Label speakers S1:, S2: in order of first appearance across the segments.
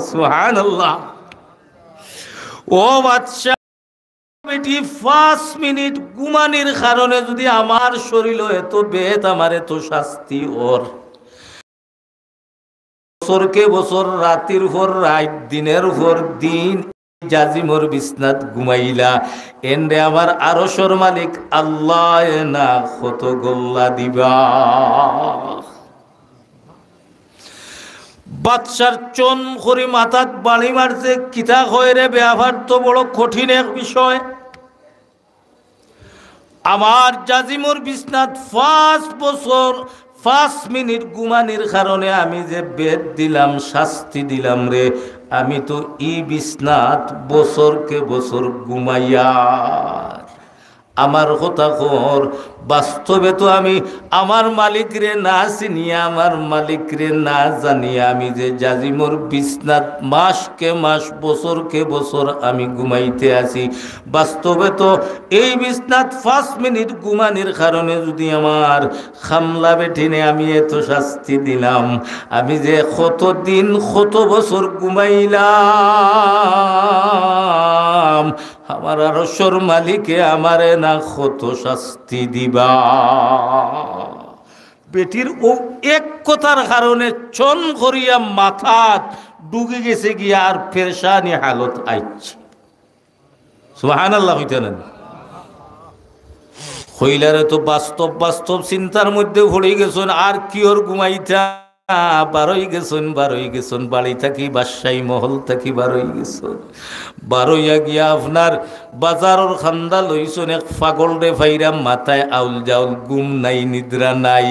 S1: সুবহানাল্লাহ। ও বাদশা বেটি 5 মিনিট ঘুমানির কারণে যদি আমার শরীর এত বেদ, আমার এত শাস্তি, ওর বছরকে বছর, রাতের পর রাত, দিনের পর দিন জাজিমর বিছনাত ঘুমাইলা, এন্ডে আমার আরশের মালিক আল্লাহ না কত গোল্লা দিবা। বাদশার চন করে মাথাত বাড়ি মারছে, কিতা হয় রে ব্যবহার তো বড় কঠিন এক বিষয়। আমার জাজিমর বিছনাত 5 বছর 5 মিনিট ঘুমানির কারণে আমি যে বেদ দিলাম, শাস্তি দিলাম রে, আমি তো ই বিছনাত বছরকে বছর ঘুমাইয়া। আমার কথা কর, বাস্তবে তো আমি আমার মালিক রে না চিনিয়া, আমার মালিক রে না জানিয়া আমি যে জাজিমর বিছনাত মাসকে মাস, বছরকে বছর আমি ঘুমাইতে আছি। বাস্তবে তো এই বিছনাত 5 মিনিট ঘুমানির কারণে যদি আমার খামলা বেঠিনে আমি এত শাস্তি দিলাম, আমি যে কত দিন কত বছর ঘুমাইলাম, আমার আরশের মালিকে আমারে না কত শাস্তি দিবা। বেটির ও এক কথার কারণে চন করিয়া মাথাত ডুবে গেছে গিয়া, আর পেরেশানি হালত আইছে। সুবহানাল্লাহ হইতেন হইলারে তো বাস্তব বাস্তব চিন্তার মধ্যে ভরে গেছেন, আর কি ওর ঘুমাইতা বারোই গেছেন বাড়ি থাকি, বাদশাহী মহল থাকি বারোই গেছেন। বারোইয়া গিয়া আপনার বাজারের খান্দা লইছেন, এক পাগল রে ভাইরা মাথায় আউল জাউল, গুম নাই নিদ্রা নাই।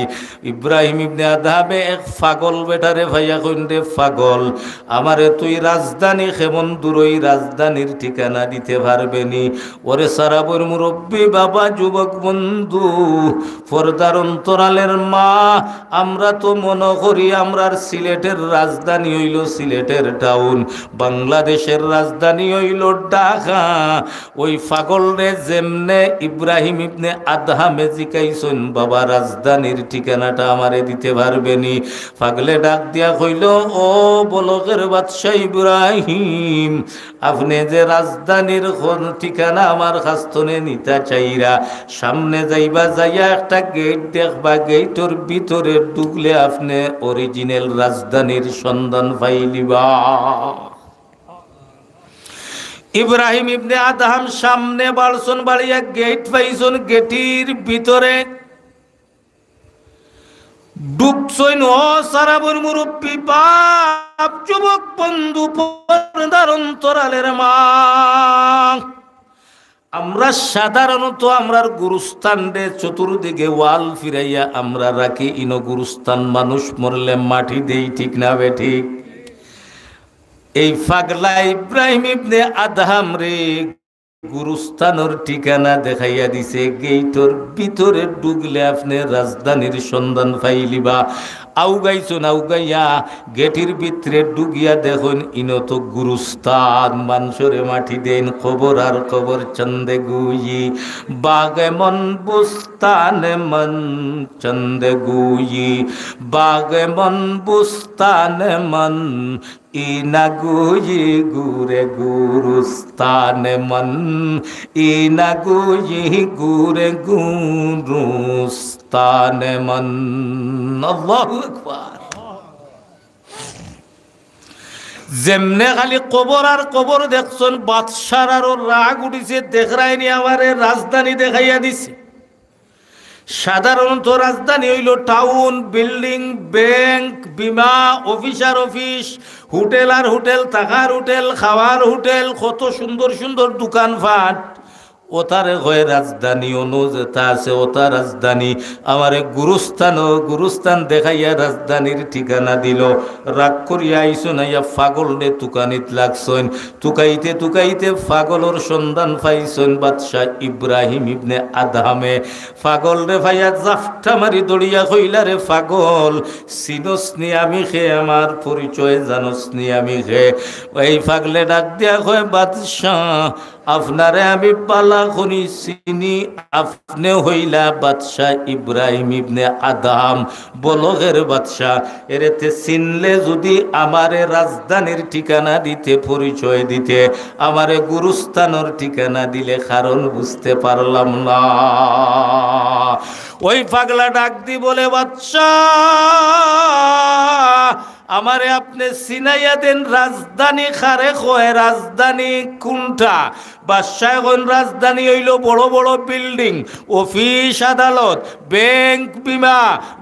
S1: ইব্রাহিম ইবনে আদহামে এক পাগল বেটারে ভাইয়া কইন রে পাগল, আমারে তুই রাজধানী কেমন দূরই, রাজধানীর ঠিকানা দিতে পারবেনি? ওরে সারাবর মুরব্বী বাবা, যুবক বন্ধু, পর্দার অন্তরালের মা, আমরা তো মনে করি আমরার সিলেটের রাজধানী হইল সিলেটের টাউন, বাংলাদেশের রাজধানী হইল ঢাকা। ওই পাগল রে যেমনে ইব্রাহিম ইবনে আদহামে জিকাইছেন, বাবা রাজধানীর ঠিকানাটা আমারে দিতে পারবেনি? পাগলে ডাক দিয়া কইল, ও বলকের বাদশা ইব্রাহিম, আপনি যে রাজধানীর ঠিকানা আমার কাছে নিতে চাইরা, সামনে যাইবা, যাইয়া একটা গেট দেখবা, গেটের ভিতরে ঢুকলে আপনি অরিজিনাল রাজধানীর সন্ধান পাইলিবা। ইব্রাহিম ইবনে আদহাম সামনে বাড়ছন, বাড়িয়া গেট পাইছন, গেটির ভিতরে ঢুকছইন। ও সারাবর মুরব্বী বাপ, যুবক বন্ধু, পর্দার অন্তরালের মা, আমরা সাধারণত আমরার গুরুস্থান রে চতুর্দিকে ওয়াল ফিরাইয়া আমরা রাখি, ইনো গুরুস্থান মানুষ মরলে মাটি দেই, ঠিক না বে ঠিক? এই পাগলা ইব্রাহিম ইবনে আদহাম রে গুরুস্থানের ঠিকানা দেখাইয়া দিছে, গেইটর ভিতরে ঢুকলে আপনি রাজধানীর সন্ধান পাইলিবা। আউগাইছুন, আউগাইয়া গেটির ভিতরে ঢুকিয়া দেখুন, ইনো তো গুরুস্থান, মানুষরে মাটি দেন, খবর আর খবর চন্দে গুই, বাগে মন বুস্তানে মন চন্দে গুই, বাগে মন বুস্তানে মন ইনা গুই গুরে গুরুস্তানে মন, ইনা গুই গুরে গুরুস্তানে মন। আল্লাহু আকবার। যেমনে খালি কবর আর কবর দেখছেন, বাদশার আরো রাগ উঠিছে, দেখরাইনি আমারে রাজধানী দেখাইয়া দিছে। সাধারণত রাজধানী হইল টাউন, বিল্ডিং, ব্যাংক, বিমা, অফিসার অফিস, হোটেল আর হোটেল, থাকার হোটেল, খাওয়ার হোটেল, কত সুন্দর সুন্দর দোকানপাট, ওতারে হয় রাজধানী। অনু যেটা আছে ওটা রাজধানী। আমারে গুরুস্থান দেখাইয়া রাজধানীর ঠিকানা দিল। রাগ করিয়া আইসো নাইয়া পাগল রে তুকানিত লাগছেন। তুকাইতে তুকাইতে পাগলর সন্ধান পাইছেন বাদশাহ ইব্রাহিম ইবনে আদহামে। পাগল রে ভাইয়া জাফটা মারি দড়িয়া কইলা, রে পাগল, চিনস নি আমি খে, আমার পরিচয় জানস নি আমি খে? এই পাগলে ডাক দিয়া কয়, বাদশাহ আপনারে আমি বালা খনি চিনি, আপনি হইলা বাদশাহ ইব্রাহিম ইবনে আদম, বলগের বাদশাহ। এরেতে চিনলে যদি আমারে রাজধানীর ঠিকানা দিতে, পরিচয় দিতে, আমারে গুরুস্থানের ঠিকানা দিলে, কারণ বুঝতে পারলাম না। ওই পাগলা ডাক দি বলে, বাদশাহ আমারে আপনি চিনাইয়া দেন, রাজধানী খারে কয়, রাজধানী কোনটা? বাদশাহ এখন রাজধানী হইল বড় বড় বিল্ডিং, অফিস আদালত, ব্যাংক, বিমা,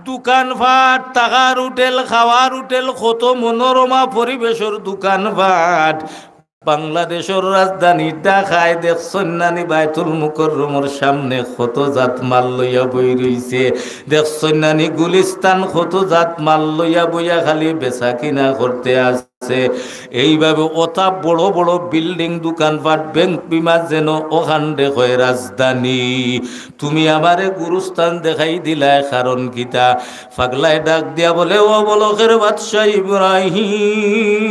S1: দোকানপাট, টাকার হোটেল, খাওয়ার হোটেল, কত মনোরমা পরিবেশের দোকানপাট। বাংলাদেশের রাজধানী ঢাকায় দেখছেন নানি বাইতুল মুকররমের সামনে কত জাত মাল লইয়া বই রইছে, দেখছেন নানি গুলিস্তান কত জাত মাল লইয়া বইয়া খালি বেচা কিনা করতে আছে। এইভাবে ওটা বড় বড় বিল্ডিং, দোকানপাট, ব্যাংক, বিমা যেন ওখান দেখে রাজধানী। তুমি আমারে গুরুস্থান দেখাই দিলাই, কারণ কিতা? পাগলায় ডাক দিয়া বলে, ও বলকের বাদশাহ ইব্রাহিম,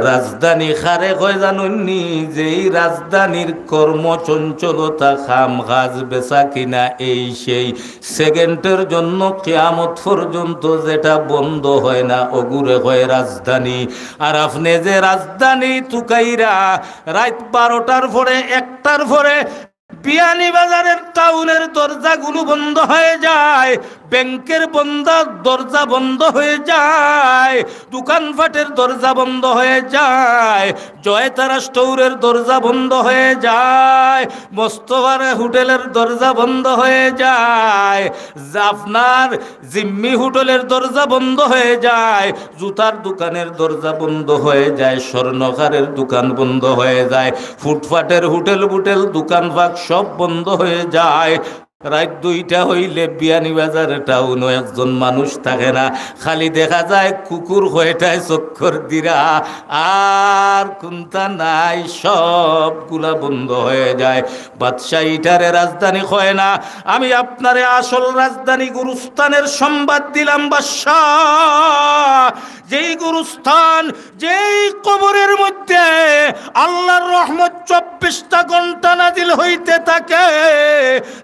S1: রাজধানী খারে কয় জানুননি? যেই রাজধানীর কর্মচঞ্চলতা, খাম কাজ, বেচা কিনা, এই সেই সেকেন্ডের জন্য কিয়ামত পর্যন্ত যেটা বন্ধ হয় না, ওগুরে হয় রাজধানী। আর আপনি যে রাজধানী তুকাইরা রাত 12টার পরে, 1টার পরে বিয়ানীবাজারের টাউনের দরজাগুলো বন্ধ হয়ে যায়, ব্যাংকের দরজা বন্ধ হয়ে যায়, দোকানপাটের দরজা বন্ধ হয়ে যায়, জয়তারা স্টোরের দরজা বন্ধ হয়ে যায়, মোস্তফার হোটেলের দরজা বন্ধ হয়ে যায়, জাফনার জিম্মি হোটেলের দরজা বন্ধ হয়ে যায়, জুতার দোকানের দরজা বন্ধ হয়ে যায়, স্বর্ণকারের দোকান বন্ধ হয়ে যায়, ফুটপাটের হোটেল দোকানপাট সব বন্ধ হয়ে যায়। রাত 2টা হইলে বিয়ানীবাজার টাউনও একজন মানুষ থাকে না, খালি দেখা যায় কুকুর হয়েটায় চক্কর দিরা, আর কোনটা নাই, সবগুলা বন্ধ হয়ে যায়। বাদশাহ ইটারে রাজধানী হয় না, আমি আপনারে আসল রাজধানী গুরুস্থানের সংবাদ দিলাম। বাদশাহ, যেই গুরুস্থান, যেই কবরের মধ্যে আল্লাহর রহমত 24টা ঘন্টা নাজিল হইতে থাকে,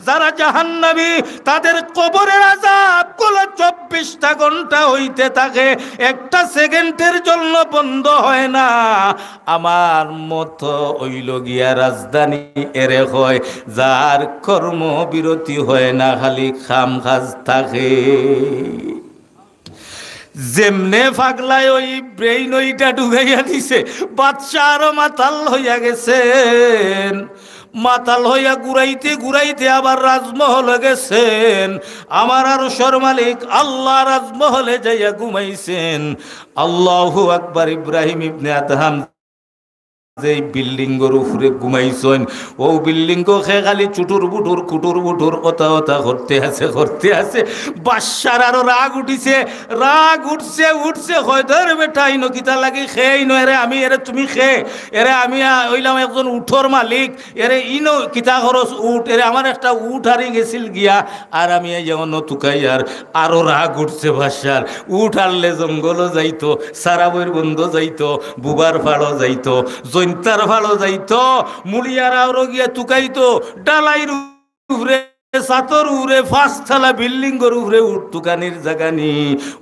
S1: যারা জাহান্নামী তাদের কবরের আযাব গুলো 24টা ঘন্টা হইতে থাকে, একটা সেকেন্ডের জন্য বন্ধ হয় না। আমার মতো হইল গিয়া রাজধানী এরে হয়, যার কর্মবিরতি হয় না, খালি খাম কাজ থাকে। যেমনে পাগলায় ওই ব্রেইন ওইটা ঢুকাইয়া দিছে, বাদশা আরো মাতাল হইয়া গেছেন। মাতাল হইয়া ঘুরাইতে ঘুরাইতে আবার রাজমহলে গেছেন। আমার আরশের মালিক আল্লাহ রাজমহলে যাইয়া ঘুমাইছেন। আল্লাহু আকবার। ইব্রাহিম ইবনে আদহাম যে বিল্ডিং এর উপরে ঘুমাইছেন, ও বিল্ডিং খে খালি চুটুর বুটুর কুটুর বুটুর ওতা ওতা করতে আছে। বাদশার আরো রাগ উঠিছে, রাগ উঠছে হয়তো বেটা ইনো কিতা লাগি খেয়ে ইনো, এরে আমি, এরে তুমি খে, এরে আমি হইলাম একজন উঠোর মালিক, এরে ইনো কিতা খরচ উঠ, এরে আমার একটা উঠ হারি গেছিল গিয়া, আর আমি যেমন তুকাই। আর আরো রাগ উঠছে বাদশার। উঠ হারলে জঙ্গলও যাইতো, সারাবইর বন্ধ যাইতো, বুবার ফাড়ও যাইতো, জৈন্তার ভালো যাইতো, মুলিয়ারাও গিয়া তুকাইতো, ডালাইর উপরে, সাতর উড়ে, 5তলা বিল্ডিং এর উপরে উঠ তুকানির জায়গা নি।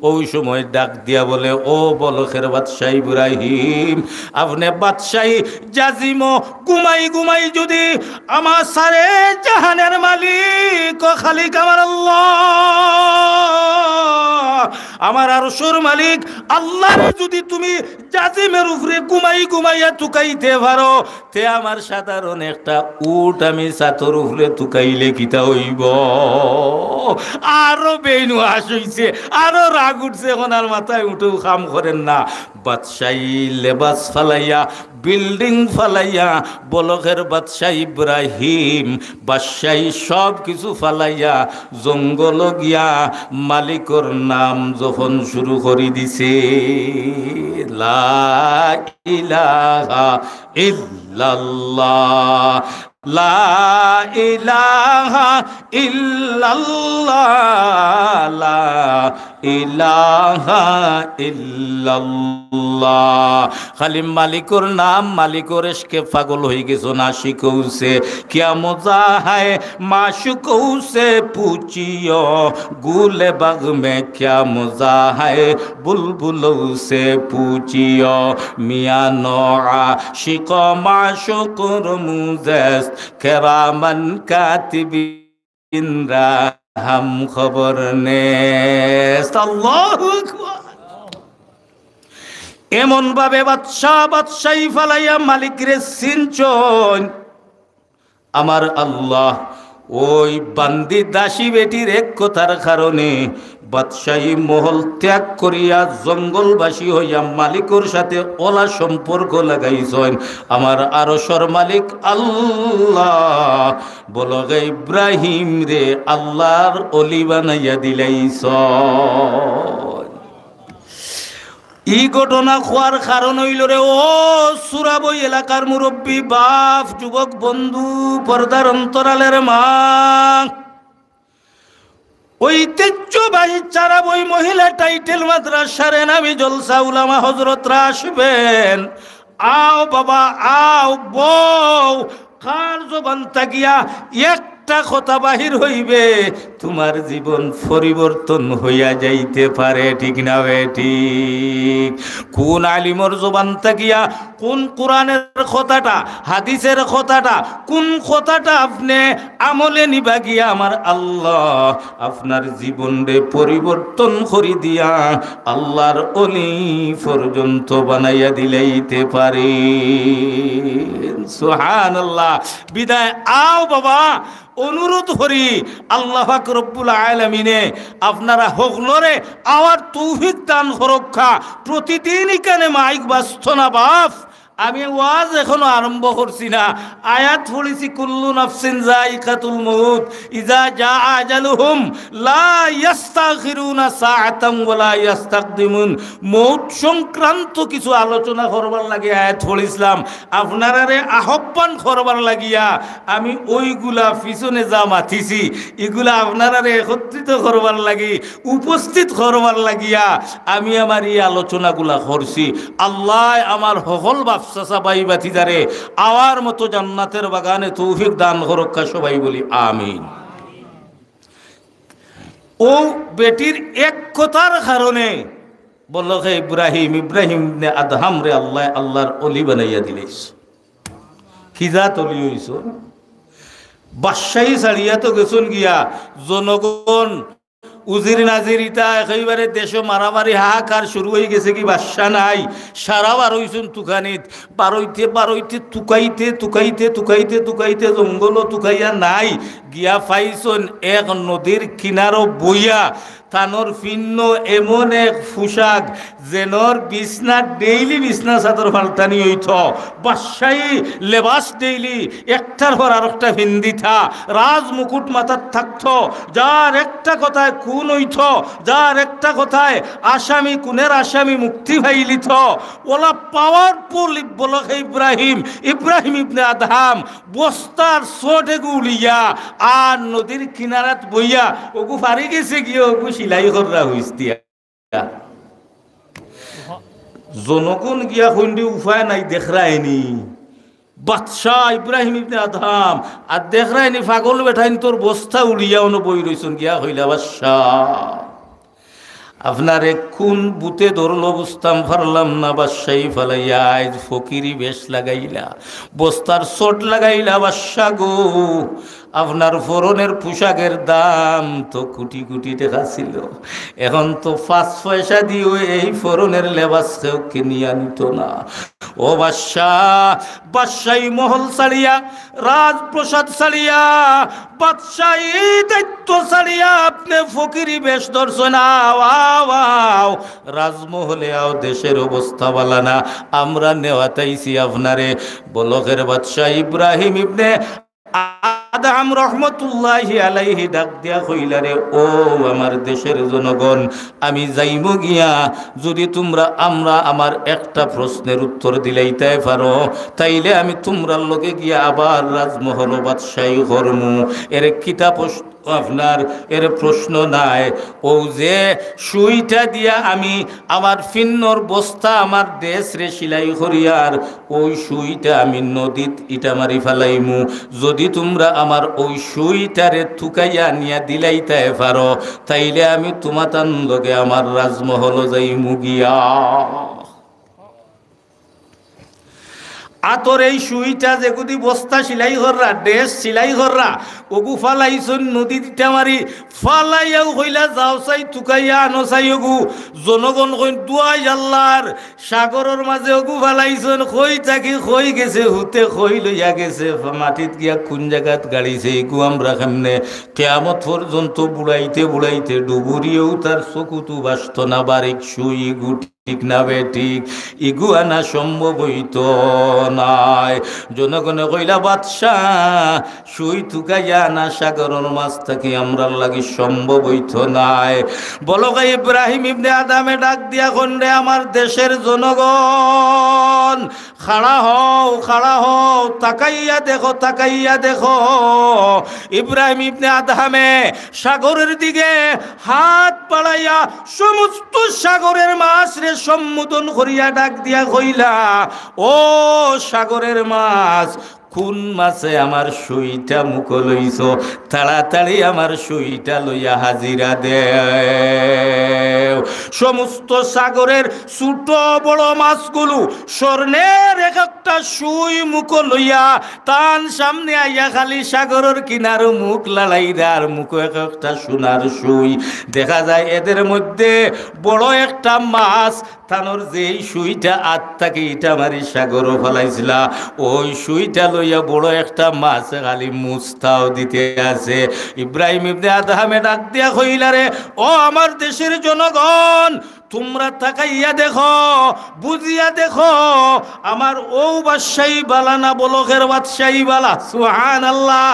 S1: ওই সময় ডাক দিয়া বলে, ও বলখের বাদশাহ ইব্রাহিম, আপনি বাদশাহী জাজিম ঘুমাই যদি আমার সারে জাহানের মালিক ও খালিক আমার আল্লাহ, আমার আরশের মালিক আল্লাহ যদি তুমি জাজিমের উপরে ঘুমাইয়া তুকাইতে পারো, তে আমার সাধারণ একটা উট আমি ছাতর উপরে তুকাইলে কিতা হইব? আরো বেইনু আসইছে, আরো রাগ উঠছে। এখন আর মাথায় উঠেও কাম করেন না। বাদশাহী লেবাস ফালাইয়া, বিল্ডিং ফালাইয়া, বলকের বাদশাহ ইব্রাহিম বাদশাহী সব কিছু ফালাইয়া জঙ্গল গিয়া মালিকর নাম যখন শুরু করে দিছে, লা ইলাহা ইল্লাল্লাহ, লা ইলাহা ইল্লাল্লাহ, লা ইলাহা ইল্লাল্লাহ। খালি মালিকর নাম মালিকর ইশকে পাগল হয়ে গেছো আশিকৌ সে क्या मजा है माशूकों से पूछियो गुले बाग में क्या मजा है बुलबुलों से पूछियो मियां नौआ शिको माशूकुर मुज़स करामन कातिबिन रा हम खबर ने अल्लाहु আকবার। এমন ভাবে বাদশাহী ফালাইয়া মালিক রে সিনচন আমার আল্লাহ ওই বান্দি দাসী বেটির এক কথার কারণে বাদশাহী মহল ত্যাগ করিয়া জঙ্গলবাসী হইয়া মালিকর সাথে ওলা সম্পর্ক লাগাইছেন আমার আরশের মালিক আল্লাহ। বলো গে ইব্রাহিম রে আল্লাহর অলি বানাইয়া দিলাইছ। ই ঘটনা খোয়ার কারণ হইল রে ও সুরাবই এলাকার মুরব্বী বাপ যুবক বন্ধু পর্দার অন্তরালের মা ঐতিহ্যবাহী চারাবই মহিলা টাইটেল মাদ্রাসার নামি জলসা উলামা হযরতরা আসবেন। আও বাবা আও বউ কার জবান তাকিয়া একটা কথা বাহির হইবে তোমার জীবন পরিবর্তন হইয়া যাইতে পারে, ঠিক না ঠিক? কোন আলিমর জবান তাকিয়া কোন কোরআনের কথাটা হাদিসের কথাটা কোন কথাটা আপনি আমলে নিবা গিয়া আমার আল্লাহ আপনার জীবনরে পরিবর্তন করি দিয়া আল্লাহর অলি পর্যন্ত বানাইয়া দিলাইতে পারে। সুবহানাল্লাহ। বিদায় আও বাবা অনুরোধ করি আল্লাহ পাক রব্বুল আলামিনে আপনারা হকলরে আমার তৌফিক দান করুকা। প্রতিদিন এখানে মাইক বাজতো না বাপ, আমি ওয়াজ এখনো আরম্ভ করছি না, আয়াত পড়েছি কুল্লু নাফসিন যায়িকাতুল মউত ইজা জা আজালুহুম লা ইস্তাখিরুনা সাআতাম ওয়ালা ইস্তাকদিমুন। মউত সংক্রান্ত কিছু আলোচনা করবার লাগে আয়াত পড়িছিলাম, আপনারারে আহ্বান করবার লাগিয়া আমি ওইগুলা পিছনে যা মাথিছি এগুলা আপনারারে একত্রিত করবার লাগি উপস্থিত করবার লাগিয়া আমি আমার এই আলোচনাগুলা করছি। আল্লাহ আমার সকল বাপসাসা ভাই বাতিদারে আওয়ার মতো জান্নাতের বাগানে তৌফিক দান করুকা, সবাই বলি আমিন। ও বেটির এক কথার কারণে বলল হে ইব্রাহিম ইব্রাহিম আদহাম রে আল্লাহ আল্লাহর অলি বানাইয়া দিলেছ। খিজাত অলি হইছ, বাদশাহী ছাড়িয়া তো গেছুন গিয়া জনগণ উজির নাজির ইটা একেবারে দেশ মারামারি হাহাকার শুরু হয়ে গেছে কি বাদশা নাই, সারা বারইছুন তুকানিত বারইতে বারইতে তুকাইতে তুকাইতে তুকাইতে তুকাইতে জঙ্গলও তুকাইয়া নাই গিয়া পাইছন এক নদীর কিনারও বইয়া তানোর ভিন্ন এমন এক পোশাক যেনর বিছনা ডেইলি বিছনা চাদর ফালতানি হইত, বাদশাহী লেবাস ডেইলি একটার পর আর একটা ভিন্দি থা, রাজ মুকুট মাথার থাকত, যার একটা কথায় খুন হইত, যার একটা কথায় আসামি খুনের আসামি মুক্তি ভাইলিত, ওলা পাওয়ারফুল বলক ইব্রাহিম ইব্রাহিম ইবনে আদহাম বস্তার সোটে গুলিয়া আর নদীর কিনারাত বইয়া ওগু ফারি গেছে গিয়ে ওগু সিলাই করা হইছে। জনগণ গিয়া কইন্দি উপায় নাই দেখরাইনি বাদশাহ ইব্রাহিম ইবনে আদহাম আর দেখরাইনি পাগল বেঠাইন তোর বস্তা উড়িয়া অন বই রইছন গিয়া হইলা বাদশাহ আপনারে কোন বুতে ধরলো বুঝতাম পারলাম না। বাদশাহী ফালাইয়া আজ ফকিরি বেশ লাগাইলা, বস্তার চোট লাগাইলা। বাদশা গো আপনার ফরনের পোশাকের দাম তো কোটি কোটি টাকা ছিল, এখন তো 5 পয়সা দিও এই ফরনের লেবাস কেউ কিনিয়া নিত না। ও বাদশাহ বাদশাহী মহল ছাড়িয়া রাজপ্রসাদ ছাড়িয়া বাদশাহী দায়িত্ব ছাড়িয়া আপনি ফকিরি বেশ ধরছেন। আও রাজমহলে আও, দেশের অবস্থা বালা না, আমরা নেওয়াতাইছি আপনারে। বলকের বাদশাহ ইব্রাহিম ইবনে আদহাম রহমতুল্লাহি আলাইহি ডাক দিয়া কইলারে ও আমার দেশের জনগণ, আমি যাইমু গিয়া যদি তোমরা আমার একটা প্রশ্নের উত্তর দিলাইতে পারো তাইলে আমি তোমরা লগে গিয়া আবার রাজমহল বাদশাহী করমু। এর কিতাব আপনার এর প্রশ্ন নাই। ও যে সুইটা দিয়া আমি আমার ফিন্নর বস্তা আমার দেশ রে সিলাই করিয়ার ওই সুইটা আমি নদীত ইটা মারি ফেলাইমু। যদি তোমরা আমার ওই সুইটারে থুকাইয়া নিয়া দিলাইতে পারো তাইলে আমি তোমাতান লগে আমার রাজমহল যাইমু গিয়া। আতর এই সুইটা যে গুদি বস্তা সিলাই কররা ড্রেস সিলাই কররা ওগু ফালাইছন নদী দিতে মারি ফালাইয়াও হইলা যাও চাই তুকাইয়া আনো চাই ওগু জনগণ কই দুয়াই আল্লাহর সাগরের মাঝে ওগু ফালাইছন কই থাকি কই গেছে হুতে কই লইয়া গেছে মাটিত গিয়া কোন জায়গাত গাড়িছে এগু আমরা কেমনে কিয়ামত পর্যন্ত বুড়াইতে বুড়াইতে ডুবুরিয়েও তার চকুতু বাসত না বারিক সুই গুটি ঠিক না বেঠিক ইগু আনা সম্ভব হইত নাই। জনগণে কইলা বাদশাহ সুই থুকাইয়া আনা সাগরের মাছ থাকি আমরা লাগি সম্ভব হইত নাই। বলকা ইব্রাহিম ইবনে আদমে ডাক দিয়া কন্ডে আমার দেশের জনগণ খাড়া হও তাকাইয়া দেখো তাকাইয়া দেখো। ইব্রাহিম ইবনে আদমে সাগরের দিকে হাত বাড়াইয়া সমস্ত সাগরের মাছ রে সম্বোধন করিয়া ডাক দিয়া কইলা ও সাগরের মাছ কোন মাছে আমার সুইটা মুখ লইছ তাড়াতাড়ি আমার সুইটা লইয়া হাজিরা দে। সমস্ত সাগরের ছোট বড় মাছগুলো স্বর্ণের এক একটা সুই মুখ লইয়া তান সামনে আইয়া খালি সাগরের কিনার মুখ লালাইরা আর মুখ এক একটা সোনার সুই দেখা যায়। এদের মধ্যে বড় একটা মাছ তানোর যেই সুইটা আত্মাকে ইটা মারি সাগর ফলাইছিলা ওই সুইটা লইয়া বড় একটা মাছ খালি মুস্তাও দিতে আছে। ইব্রাহিম ইবনে আদহামে ডাক দিয়া কইলা রে ও আমার দেশের জনগণ তোমরা তাকাইয়া দেখো বুঝিয়া দেখো আমার ও বাদশাহী বালা না বলকের বাদশাহী বালা। সুবহানাল্লাহ।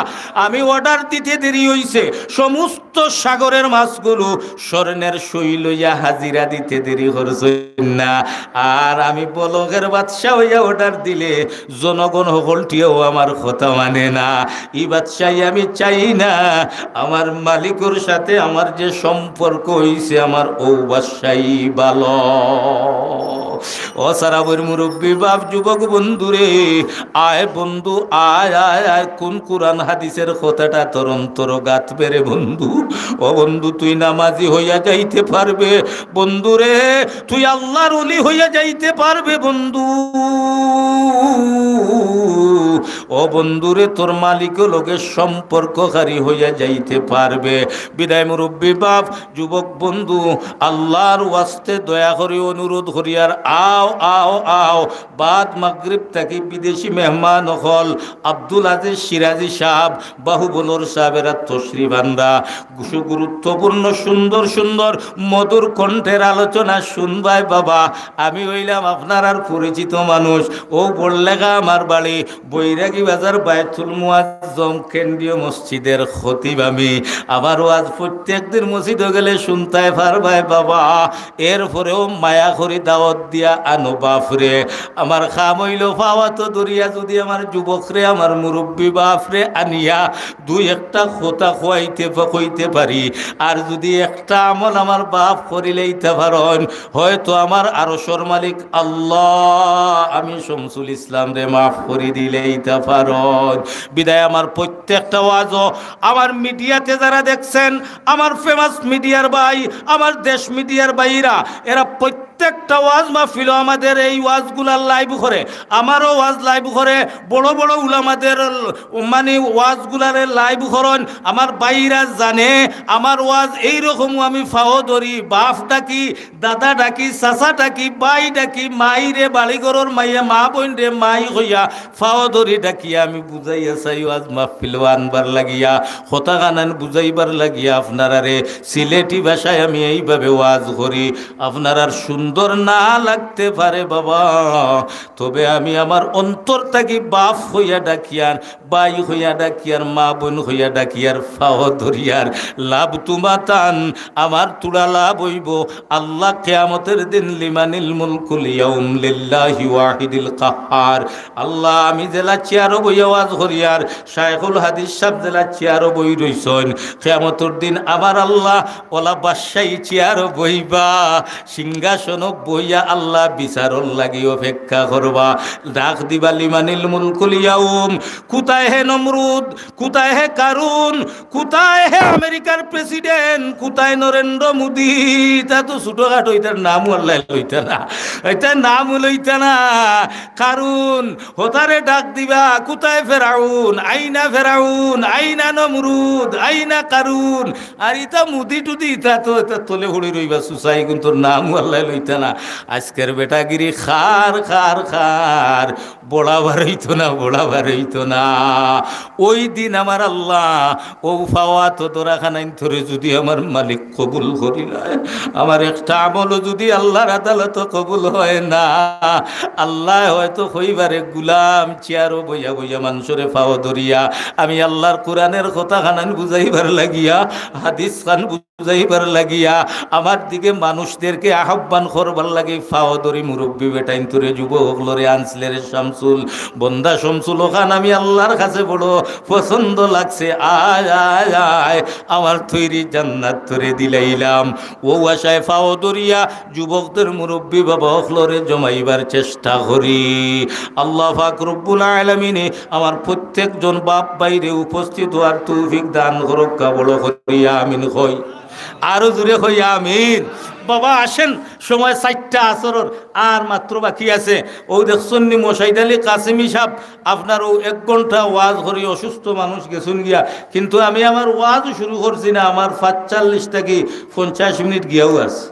S1: আমি অর্ডার দিতে দেরি হইছে সমস্ত সাগরের মাছগুলো স্বর্ণের সুই লইয়া হাজিরা দিতে দেরি করছে না আর আমি বলকের বাদশাহ হইয়া অর্ডার দিলে জনগণ সকলটিও আমার কথা মানে না। এই বাদশাহী আমি চাই না। আমার মালিকের সাথে আমার যে সম্পর্ক হইছে আমার ও বাদশাহী ভালো। ও সারাবর মুরব্বী বাপ যুবক বন্ধুরে আয় বন্ধু আয় আয় আয় কোন কুরআন হাদিসের কথাটা তোর অন্তর গাত পেরে বন্ধু। ও বন্ধু তুই নামাজি হইয়া যাইতে পারবে বন্ধুরে, তুই আল্লাহর ওলি হইয়া যাইতে পারবে বন্ধু। ও বন্ধুরে তোর মালিক লোকের সম্পর্ককারী হইয়া যাইতে পারবে। বিদায় মুরব্বী বাপ যুবক বন্ধু আল্লাহর ওয়াস্তে দয়া করে অনুরোধ করিয়ার আও আও আও বাদ মাগরিব থেকে বিদেশি মেহমান হল আব্দুল আজিজ সিরাজি সাহেব বাহুবলর সাহেবেরা তশরিফ আনরা গুরুত্বপূর্ণ সুন্দর সুন্দর মধুর কণ্ঠের আলোচনা শুনবাই বাবা। আমি হইলাম আপনার আর পরিচিত মানুষ। ও বললেগা আমার বাড়ি বৈরাগী বাজার বায়তুল মুআজ্জম কেন্দ্রীয় মসজিদের খতিব আমি। আমার ওয়াজ প্রত্যেক দিন মসজিদে গেলে শুনতাই পারবাই বাবা। এরপরেও মায়া করি দাওয়াত দিয়া আনো বাপরে। আমার খাম হইল পাওয়া তো দরিয়া যদি আমার যুবকরে আমার মুরব্বী বাপরে আনিয়া দুই একটা কথা কইতে পারি আর যদি একটা আমল আমার বাপ করিলেইতে পারেন হয়তো আমার আরশের মালিক আল্লাহ আমি শামসুল ইসলাম রে মাফ করে দিলেইতে পারেন। বিদায় আমার প্রত্যেকটা ওয়াজও আমার মিডিয়াতে যারা দেখছেন আমার ফেমাস মিডিয়ার ভাই আমার দেশ মিডিয়ার ভাইরা এরা প্রত্যেকটা ওয়াজ মাহফিল আমাদের এই ওয়াজগুলা লাইভ করে, আমারও ওয়াজ লাইভ করে, বড় বড় উলামাদের মানে ওয়াজগুলারে লাইভ করেন। আমার ভাইরা জানে আমার ওয়াজ এইরকম আমি ফাও ধরি বাপ ডাকি দাদা ডাকি চাচা ডাকি বাই ডাকি মাই রে বাড়িঘরের মাইয়া মা বোন রে মাই হইয়া ফাও ধরি ডাকি আমি বুঝাইয়া চাই ওয়াজ মাহফিল আনবার লাগিয়া কথা গানান বুঝাইবার লাগিয়া আপনারা রে সিলেটি ভাষায় আমি এইভাবে ওয়াজ করি। আপনার আর সুন্দর না লাগতে পারে বাবা, তবে আমি আমার অন্তর থাকি বাপ হইয়া ডাকিয়ার, বাই হইয়া ডাকিয়ার, মা বোন হইয়া ডাকিয়ার, ফাও ধরিয়ার লাভ তুমাতান আমার তুড়া লাভ হইব। আল্লাহ কিয়ামতের দিন লিমানিল মুলকুল ইয়াউম লিল্লাহি ওয়াহিদিল কাহ্হার। আল্লাহ আমি জেলা চেয়ারও বই আওয়াজ হরিয়ার, শাইখুল হাদিস সাহেব জেলা চেয়ারও বই রইছেন। কিয়ামতের দিন আবার আল্লাহ ওলা বাদশাহী চেয়ারও বইবা, সিংহাসন বইয়া আল্লাহ বিচারর লাগি অপেক্ষা করবা। ডাক দিবা লিমানিল মুলকুল ইয়াউম, কোথায় হে নমরুদ, কোথায় হে কারুন, কোথায় হে আমেরিকার প্রেসিডেন্ট, কোথায় নরেন্দ্র মোদী? তা তো ছোটখাটো, এটার নামও আল্লাহ লইতা না, এটার নাম লইতা না। কারুন হতারে ডাক দিবা, কোথায় ফেরাউন, আইনা ফেরাউন, আইনা নমরুদ, আইনা কারুন। আর ইতা মুদি টুদি ইতা তো এটা তলে হড়ি রইবা সুসাই, কিন্তু নামও আল্লাহ লইতা না। আজকের বেটাগিরি খার খার খার, বড়া বারইতো না, বড়া বারইতো না। ওই দিন আমার আল্লাহ ও ফাওয়া তো দোরাখানাইন ধরে যদি আমার মালিক কবুল করিলায়, আমার একটা আমলও যদি আল্লাহর আদালত কবুল হয় না, আল্লাহ হয়তো হইবারে গুলাম চেয়ারও বইয়া বইয়া মানুষরে ফাও ধরিয়া আমি আল্লাহর কোরআনের কথা খানান বুঝাইবার লাগিয়া, হাদিস খান বুঝাইবার লাগিয়া, আমার দিকে মানুষদেরকে আহ্বান করবার লাগে ফাও ধরি মুরব্বী বেটাইন তোরে যুবক লরে আনসলে রে শামসুল, বন্দা শামসুল ওখান আমি আল্লাহর কাছে বড় পছন্দ লাগছে, আয় আয় আয় আমার তৈরি জান্নাত তোরে দিলাইলাম। ও আশায় ফাও ধরিয়া যুবকদের মুরব্বী বাবা অখলরে জমাইবার চেষ্টা করি। আল্লাহ পাক রব্বুল আলামিনে আমার প্রত্যেকজন বাপ বাইরে উপস্থিত হওয়ার তৌফিক দান করুক, বড় করিয়া আমিন কই, আরো জোরে কই আমিন। বাবা আসেন, সময় 4টা আসরের আর মাত্র বাকি আছে। ও দেখছেন নি মশাইদ আলী কাসেমি সাহেব আপনার ও 1 ঘন্টা ওয়াজ করি, অসুস্থ মানুষ গেছুন গিয়া, কিন্তু আমি আমার ওয়াজও শুরু করছি না, আমার 45 থেকে 50 মিনিট গিয়াও আছে।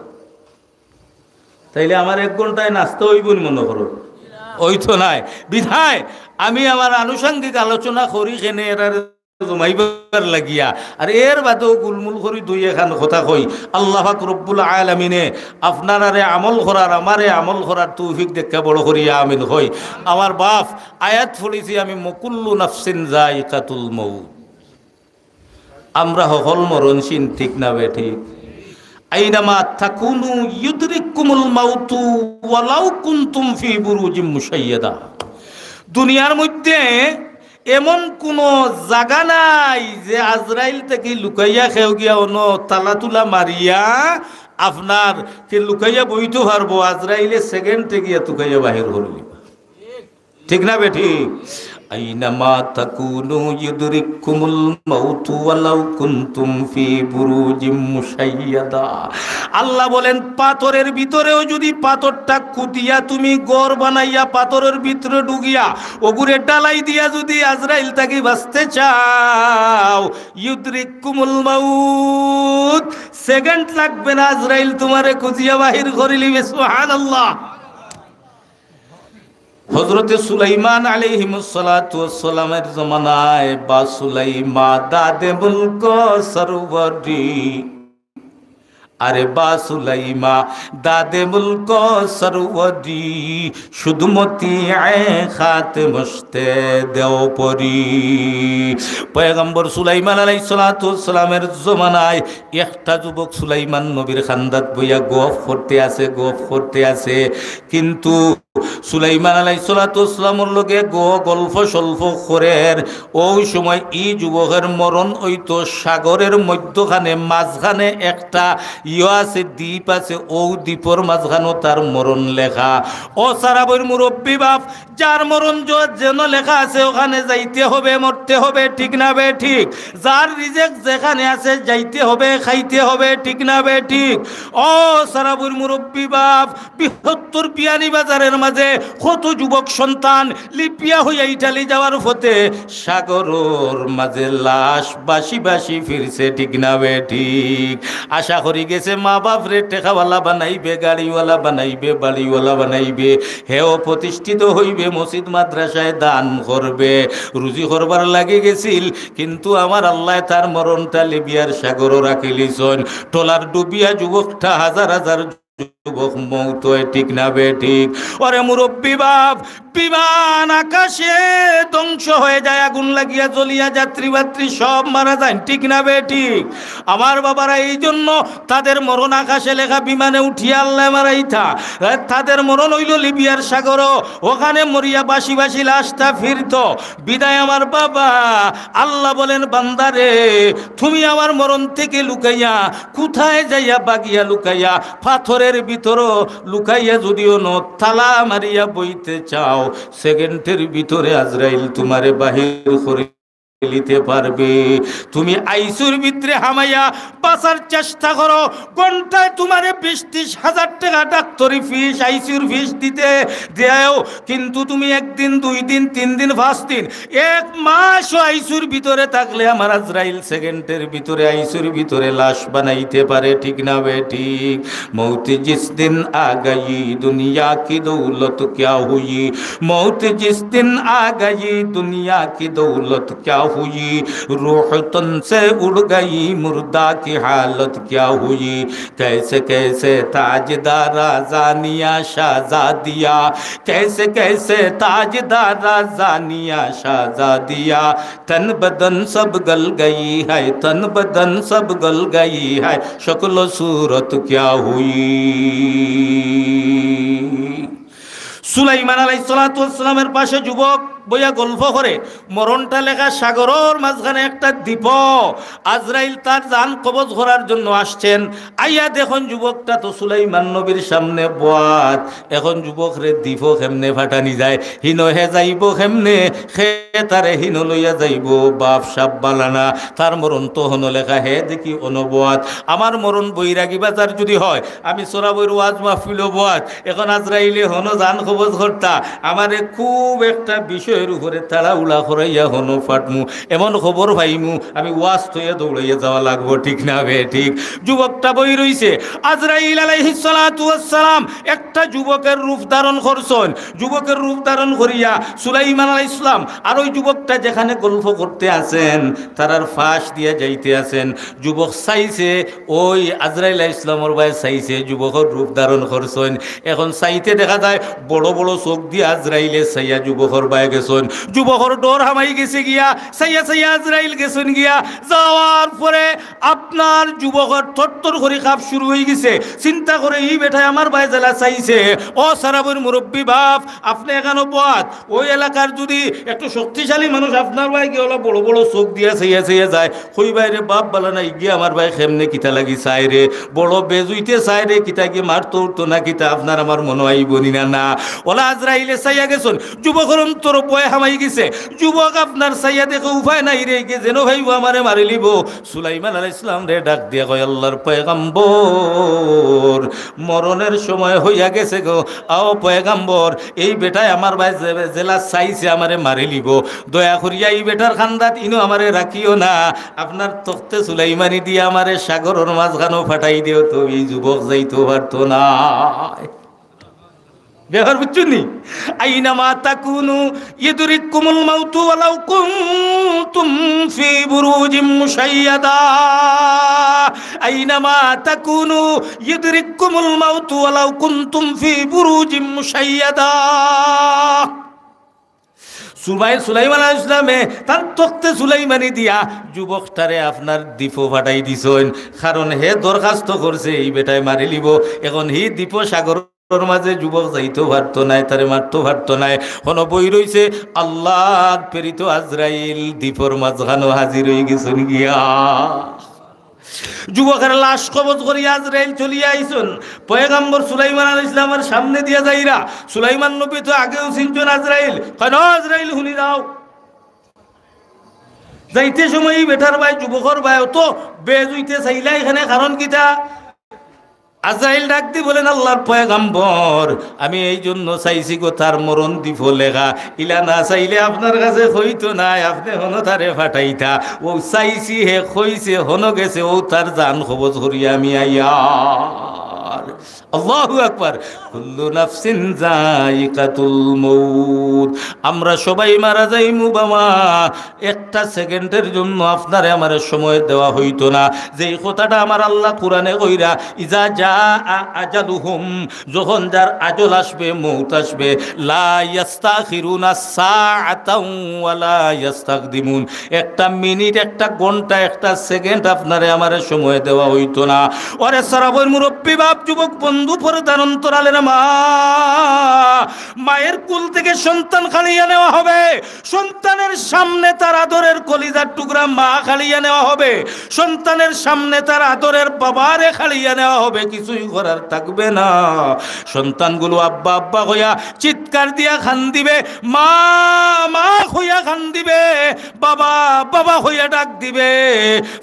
S1: তাইলে আমার 1 ঘন্টায় নাচতে হইব মনে করো, ওই তো নাই বিধায় আমি আমার আনুষঙ্গিক আলোচনা করি কেনে এর জমাইবার লাগিয়া, আর এর বাদেও গুলমুল করি 2-1 কথা কই। আল্লাহ পাক রব্বুল আলামিনে আপনারারে আমল করার, আমারে আমল করার তৌফিক দেখা বড় করিয়া আমিন হই। আমার বাপ আয়াত পড়েছি আমি, মকুল্লু নাফসিন যায়িকাতুল মউত, আমরা সকল মরণশীল, ঠিক না বে ঠিক? আইনামা তাকুনু ইউদরিকুমুল মাউতু ওয়ালাউ কুনতুম ফি বুরুজিম মুশাইয়াদা। দুনিয়ার মধ্যে এমন কোন জায়গা নাই যে আজরাইল থেকে লুকাইয়া খেও গিয়া অন্য তালা তুলা মারিয়া আপনার কে লুকাইয়া বইতে পারবো, আজরাইলে সেকেন্ডে গিয়া তুকাইয়া বাহির করলি, ঠিক না বেঠি? আইনামা তাকুনু ইউদরিকুমুল মাউতু ওয়ালাউ কুনতুম ফি বুরুজিম মুশাইয়াদা। আল্লাহ বলেন পাথরের ভিতরেও যদি পাথরটা কুতিয়া তুমি ঘর বানাইয়া পাথরের ভিতরে ঢুকিয়া ওগুরে ডালাই দিয়া যদি আজরাইল তাকে বাঁচতে চাও, ইউদরিকুমুল মাউত, সেকেন্ড লাগবে না, আজরাইল তোমারে খুঁজিয়া বাহির করে লিবে। সুবহানাল্লাহ। হযরতে সুলাইমান আলাইহিস সালাতু ওয়াস সালামের জমানায় বা সুলাইমা দাদে মুলক সরওয়ারি, আরে বা সুলাইমা দাদে মুলক সরওয়ারি, সুদমতি খাতে মস্তে দেও পরি। পয়গম্বর সুলাইমান আলাইহিস সালাতু ওয়াস সালামের জমানায় একটা যুবক সুলাইমান নবীর খান্দাত বইয়া গপ করতে আছে, কিন্তু সুলাইমান আলাইহিস সালাতু ওয়াস সালামের লগে গল্প সল্প করেন। ওই সময় এই যুবকের মরণ হইতো সাগরের মধ্যখানে, মাঝখানে একটা আছে দ্বীপ আছে, ও দ্বীপের মাঝখানে তার মরণ লেখা। ও সারাবর মুরব্বী বাপ, যার মরণ যেন লেখা আছে ওখানে যাইতে হবে, মরতে হবে, ঠিক না বে ঠিক? যার রিজেক যেখানে আছে যাইতে হবে, খাইতে হবে, ঠিক না বে ঠিক? ও সারাবর মুরব্বী বাপ, বৃহত্তর বিয়ানী বাজারের মাঝে কত যুবক সন্তান লিপিয়া হইয়া ইটালি যাওয়ার পথে সাগরের মাঝে লাশ বাসি বাসি ফিরছে, ঠিক না বে ঠিক? আশা করি গেছে মা বাপ রে টেকাওয়ালা বানাইবে, গাড়িওয়ালা বানাইবে, বাড়িওয়ালা বানাইবে, হেও প্রতিষ্ঠিত হইবে, মসজিদ মাদ্রাসায় দান করবে, রুজি করবার লাগে গেছিল, কিন্তু আমার আল্লাহ তার মরণটা লিবিয়ার সাগর রাখিলিছন। টলার ডুবিয়া যুবকটা হাজার হাজার যুবক মৌত হয়, ঠিক না বে ঠিক? ওরে মুরব্বী বাপ, বিমান আকাশে ধ্বংস হয়ে যায়, আগুন লাগিয়া জ্বলিয়া যাত্রী বাত্রী সব মারা যায়, ঠিক না বে ঠিক? আমার বাবারা এই জন্য তাদের মরণ আকাশে লেখা, বিমানে উঠিয়া আল্লাহ মারাইতা। তাদের মরণ হইল লিবিয়ার সাগর, ওখানে মরিয়া বাসি বাসি লাশটা ফিরত। বিদায় আমার বাবা, আল্লাহ বলেন বান্দারে তুমি আমার মরণ থেকে লুকাইয়া কোথায় যাইয়া বাগিয়া লুকাইয়া পাথরের ভিতর লুকাইয়া যদিও ন তালা মারিয়া বইতে চাও, সেকেন্ডের ভিতরে আজরাইল তোমারে বাহির করে লিতে পারবে। তুমি আইসুর ভিতরে হামাইয়া বাঁচার চেষ্টা করো, ঘন্টায় তোমারে 20-30 হাজার টাকা ডাক্তারি ফিস, আইসিউর ফিস দিতে দেও, কিন্তু তুমি 1 দিন 2 দিন 3 দিন 5 দিন 1 মাস আইসিউর ভিতরে থাকলে আমার আজরাইল সেকেন্ডের ভিতরে আইসিউর ভিতরে লাশ বানাইতে পারে, ঠিক না বে ঠিক? মৌত জিস দিন আ গই দুনিয়া কি দৌলত ক্যা হুই, মৌত জিস দিন আ গই দুনিয়া কি দৌলত ক্যা हुई, रूह तन से उड़ गई मुर्दा की हालत क्या हुई, कैसे कैसे ताजदारा जानिया शाहजादिया, कैसे कैसे ताजदारा जानिया शाहजादिया, तन बदन सब गल गई है, तन बदन सब गल गई है, शक्ल सूरत क्या हुई। সুলাইমান আলাইহিস সালাতু ওয়াস সালামের পাশে যুবক বইয়া গল্প করে, মরণটা লেখা সাগরের মাঝখানে একটা দ্বীপ। আজরাইল তার জান কবজ করার জন্য আসছেন। আইয়া দেখুন যুবকটা তো সুলাইমান নবীর সামনে বয়াত। এখন যুবক রে দ্বীপ কেমনে ফাটানি যায়, হিন হে যাইব কেমনে, খে তারে হিন লইয়া যাইব, বাপ সাপ বালানা। তার মরণ তো হন লেখা, হে দেখি অনবয়াত। আমার মরণ বৈরাগী বাজার যদি হয়, আমি সোরাবইর ওয়াজ মাহফিল বয়াত। এখন আজরাইলে হন জান কবজ করতা, আমারে খুব একটা বিষয় উপরে তারা উলা করাইয়া হনো ফাটমু, এমন খবর পাইমু, আমি ওয়াজ থইয়া দৌড়াইয়া যাওয়া লাগবো, ঠিক না বে ঠিক? যুবকটা বই রইছে। আজরাইল আলাইহিস সালাতু ওয়াস সালাম একটা যুবকের রূপ ধারণ করছেন। যুবকের রূপ ধারণ করিয়া সুলাইমান আলাইহিস সালাম আর ওই যুবকটা যেখানে গল্প করতে আছেন তারার ফাঁস দিয়া যাইতে আছেন। যুবক চাইছে, ওই আজরাইল আলাইহিস সালামের ভাই চাইছে, যুবকের রূপ ধারণ করছেন। এখন চাইতে দেখা যায় বড় বড় চোখ দিয়ে আজরাইলে চাইয়া যুবকের ভাই গেছেন। যুবকর ডোর হামাই গেছে গিয়া, সাইয়া সাইয়া আজরাইল গেছেন গিয়া। যাওয়ার পরে আপনার যুবকর থরথর করে কাঁপ শুরু হয়ে গেছে। চিন্তা করে এই বেটায় আমার ভাই জেলা চাইছে। ও সারাবর মুরব্বী বাপ, আপনি এখানে বাদ, ওই এলাকার যদি একটু শক্তিশালী মানুষ আপনার ভাই গিয়ে ওলা বড় বড় চোখ দিয়া চাইয়া চাইয়া যায়, কই বাইরে বাপ বলা নাই গিয়ে আমার ভাই কেমনে কিতা লাগি চাই রে, বড় বেজুইতে চাই রে, কিতা গিয়ে মারতো উঠতো না কিতা, আপনার আমার মনে হয় বনি না না। ওলা আজরাইলে চাইয়া গেছেন, যুবকর অন্তর বয়ে হামাই গেছে। যুবক আপনার চাইয়া দেখো উপায় নাই রে, কে যেন ভাইব আমারে মারি লিব। সুলাইমান আলাইহিস সালাম রে ডাক দিয়া কয়, আল্লাহর পয়গম্বর মরণের সময় হইয়া গেছে গো, আও পয়গম্বর এই বেটায় আমার ভাই জেলা চাইছে আমারে মারি লিব, দয়া করিয়া এই বেটার খান্দাত ইনো আমারে রাখিও না, আপনার তখতে সুলাইমানি দিয়ে আমারে সাগরের মাঝখানো ফাটাই দিও। তো এই যুবক যাইতো পারতো না। ব্যবহার বুঝছুনি? আইনামা তাকুনু ইদরিকুমুল মাউতু ওয়ালাউ কুনতুম ফি বুরুজিম মুশাইয়াদা, আইনামা তাকুনু ইদরিকুমুল মাউতু ওয়ালাউ কুনতুম ফি বুরুজিম মুশাইয়াদা। সুলাইমান আলাইহিস সালামে তার তখতে সুলাইমানি দিয়া যুবকটারে আপনার দ্বীপ ফাটাই দিছেন, কারণ হে দরখাস্ত করছে এই বেটায় মারি লিব। এখন হি দ্বীপ সাগর মাঝে যুবক যাইতো পারতো নাই, তারে মারতো পারতো নাই। হন বই রইছে, আল্লাহর প্রেরিত আজরাইল দ্বীপর মাঝখানো হাজির হয়ে গেছেন গিয়া। যুবকের লাশ কবজ করিয়া আজরাইল চলিয়া আইছেন। পয়গম্বর সুলাইমান আলাইহিস সালামের সামনে দিয়া যাইরা, সুলাইমান নবী তো আগেও চিনতেন আজরাইল, কেন আজরাইল শুনি দাও। যাইতে সময় বেটার ভাই যুবকর ভাই তো বেজুইতে চাইলা এখানে, কারণ কিতা? আজরাইল ডাক দি বলেন, আল্লাহর পয়গম্বর আমি এই জন্য চাইছি গো তার মরণ দিব লেখা, ইলা না চাইলে আপনার কাছে হইতো নাই, আপনি হনো তারে ফাটাইতা। ও চাইছি হে কইছে, হনো গেছে, ও তার জান কবজ করিয়া আমি আইয়ার। আল্লাহু আকবার। কুল্লু নাফসিন যায়িকাতুল মউত, আমরা সবাই মারা যাইমু বাবা। একটা সেকেন্ডের জন্য আপনারে আমারে সময় দেওয়া হইতো না। যেই কথাটা আমার আল্লাহ কোরআনে কইরা, ইজা জা আজালুহুম, যখন যার আজল আসবে, মউত আসবে, লা ইস্তাখিরুনা সাআতাও ওয়ালা ইস্তাকদিমুন, একটা মিনিট, একটা ঘন্টা, একটা সেকেন্ড আপনারে আমারে সময় দেওয়া হইতো না। ওরে সারাবর মুরব্বী বাপ, যুবক বন্ধু, পর্দার অন্তরালের মা, মায়ের কুল থেকে সন্তান খালিয়ে নেওয়া হবে। সন্তানের সামনে তার আদরের কলিজার টুকরা মা খালিয়ে নেওয়া হবে। সন্তানের সামনে তার আদরের বাবারে খালিয়ে নেওয়া হবে। কিছুই করার থাকবে না। সন্তানগুলো আব্বা আব্বা হইয়া চিৎকার দিয়া খান দিবে, মা মা হইয়া খান দিবে, বাবা বাবা হইয়া ডাক দিবে।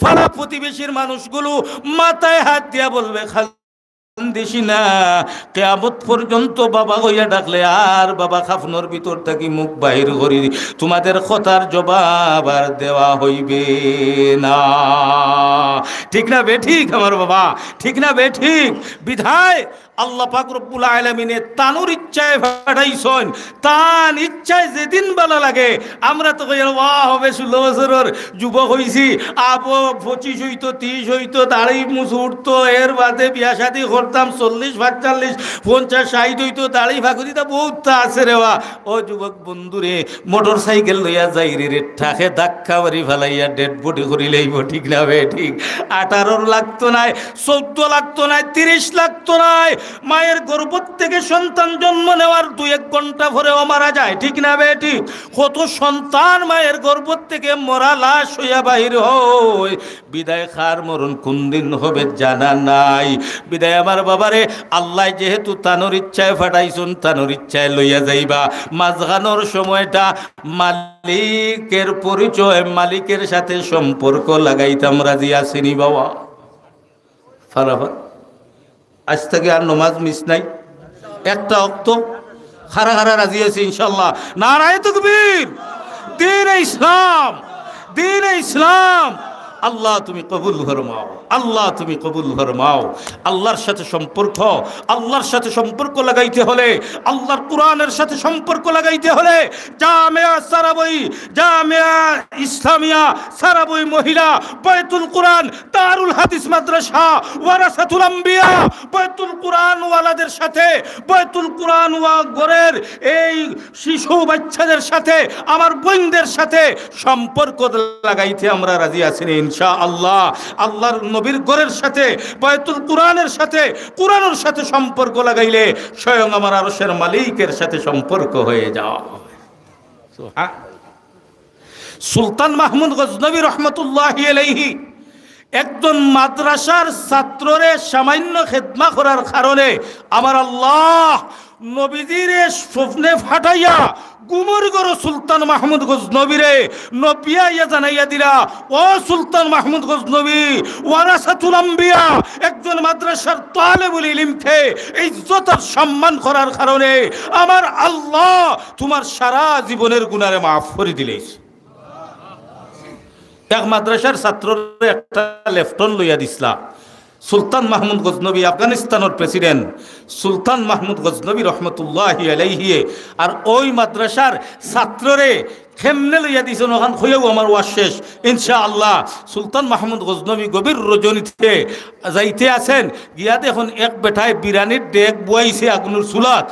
S1: পাড়া প্রতিবেশীর মানুষগুলো মাথায় হাত দিয়া বলবে, দিছি না, কিয়ামত পর্যন্ত বাবা হইয়া ডাকলে আর বাবা খাফনোর ভিতর থাকি মুখ বাহির করি, তোমাদের কথার জবাব আর দেওয়া হইবে না। ঠিক না বে ঠিক আমার বাবা? ঠিক না বে ঠিক? বিধায় আল্লাহ পাক রব্বুল আলামিনে তানুর ইচ্ছায় পাঠাইছেন। তান ইচ্ছায় যেদিন ভালো লাগে, আমরা তো হবে 16 বছরের যুবক হইছি, আবো 25 হইতো, 30 হইতো, দাড়ি মুছ উঠতো, এর বাদে বিয়া শাদি করতাম, 40 45 50 60 হইতো, দাড়ি ফাঁকুরিতা বহুত আছে রেওয়া। ও যুবক বন্ধুরে, মোটর সাইকেল লইয়া যাই রে, ঠাকে ধাক্কা মারি ফেলাইয়া ডেড বডি করি লইব। ঠিক না বে ঠিক? 18 লাগতো নাই, 14 লাগতো নাই, 30 লাগতো নাই। মায়ের গর্ভ থেকে সন্তান জন্ম নেওয়ার 2-1 ঘন্টা পরেও মারা যায়। ঠিক না বে ঠিক? কত সন্তান মায়ের গর্ভ থেকে মরা লাশ হইয়া বাহির হয়। বিদায় খার মরণ কোন দিন হবে জানা নাই। বিদায় আমার বাবারে আল্লাহ যেহেতু তানোর ইচ্ছায় ফাটাইছুন, তানোর ইচ্ছায় লইয়া যাইবা। মাঝখানোর সময়টা মালিকের পরিচয়, মালিকের সাথে সম্পর্ক লাগাইতাম রাজি আসেনি বাবা? ফারাফার আজ থেকে আর নমাজ মিস নাই, একটা অক্ত খারা খারা রাজি আছে ইনশাল্লাহ। নারায়ে তাকবীর, দ্বীনে ইসলাম, দ্বীনে ইসলাম। আল্লাহ তুমি কবুল ফরমাও, আল্লাহ তুমি কবুল ফরমাও। আল্লাহর সাথে সম্পর্ক, আল্লাহর সাথে সম্পর্ক লাগাইতে হলে, আল্লাহর কোরআনের সাথে সম্পর্ক লাগাইতে হলে জামিয়া সারাবই, জামিয়া ইসলামিয়া সারাবই মহিলা, বাইতুল কোরআন, দারুল হাদিস মাদ্রাসা, ওয়ারাসাতুল আম্বিয়া, বাইতুল কোরআন ওয়ালাদের সাথে, বাইতুল কোরআন ওয়া ঘরের এই শিশু বাচ্চাদের সাথে, আমার বোনদের সাথে সম্পর্ক লাগাইতে আমরা রাজি আছি ইনশাআল্লাহ। আল্লাহর নবীর ঘরের সাথে, বাইতুল কোরআনের সাথে, কোরআনের সাথে সম্পর্ক লাগাইলে স্বয়ং আমার আরশের মালিকের সাথে সম্পর্ক হয়ে যাও। সুলতান মাহমুদ গজনবী রহমতুল্লাহি আলাইহি একজন মাদ্রাসার ছাত্ররে সামান্য খেদমা করার কারণে আমার আল্লাহ নবীজিরে স্বপ্নে ফাটাইয়া গুমর গরো সুলতান মাহমুদ গজনবীরে নবিয়া জানাইয়া দিলা, ও সুলতান মাহমুদ গজনবী ওয়ারাসাতুল আম্বিয়া, একজন মাদ্রাসার তালেবুল ইলমকে ইজ্জত আর সম্মান করার কারণে আমার আল্লাহ তোমার সারা জীবনের গুনারে মাফ করে দিলেন। এক মাদ্রাসার ছাত্ররে একটা লেফটন লইয়া দিসলা। সুলতান মাহমুদ গজনবী আফগানিস্তানের প্রেসিডেন্ট সুলতান মাহমুদ গজনবী রহমতুল্লাহি আলাইহি আর ওই মাদ্রাসার ছাত্ররে কেমনে লইয়া দিয়েছেন ওখান হইয়াও আমার ওয়াজ শেষ ইনশাআল্লাহ। সুলতান মাহমুদ গজনবী গভীর রজনীতে যাইতে আছেন, গিয়া দেখুন এক বেটায় বিরানির ডেক বইছে আগুনের চুলাত,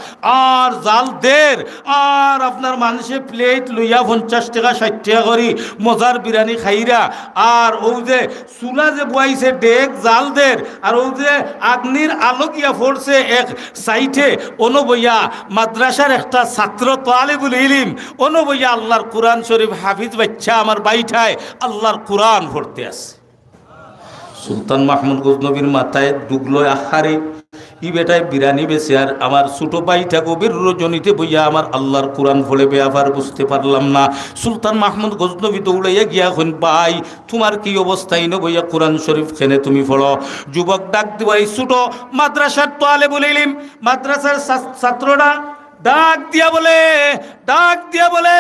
S1: আর জাল দের, আর আপনার মানুষে প্লেট লইয়া 50 টাকা 60 টাকা করি মজার বিরানি খাইরা, আর ও যে চুলা যে বইছে ডেক জাল দের, আর ও যে আগ্নির আলো গিয়া পড়ছে এক সাইটে, অনুবইয়া মাদ্রাসার একটা ছাত্র তালেবুল ইলম, অনুবইয়া আল্লাহর কুরআন শরীফ হাফিজ বাচ্চা আমার বাইঠায় আল্লাহর কুরআন পড়তে আছে। সুলতান মাহমুদ গজনবীর মাথায় ডুগলো আহারে ই বেটায় বিরানি বেছে, আর আমার ছোট বাইটা গভীর রজনীতে বইয়া আমার আল্লাহর কুরআন পড়ে বেআবার বুঝতে পারলাম না। সুলতান মাহমুদ গজনবী দৌড়াইয়া গিয়া এখন, ভাই তোমার কি অবস্থাই ন বইয়া কুরআন শরীফ খেনে তুমি পড়ো। যুবক ডাক দিবাই ছোট মাদ্রাসার তালেবুল ইলম, মাদ্রাসার ছাত্ররা ডাক দিয়া বলে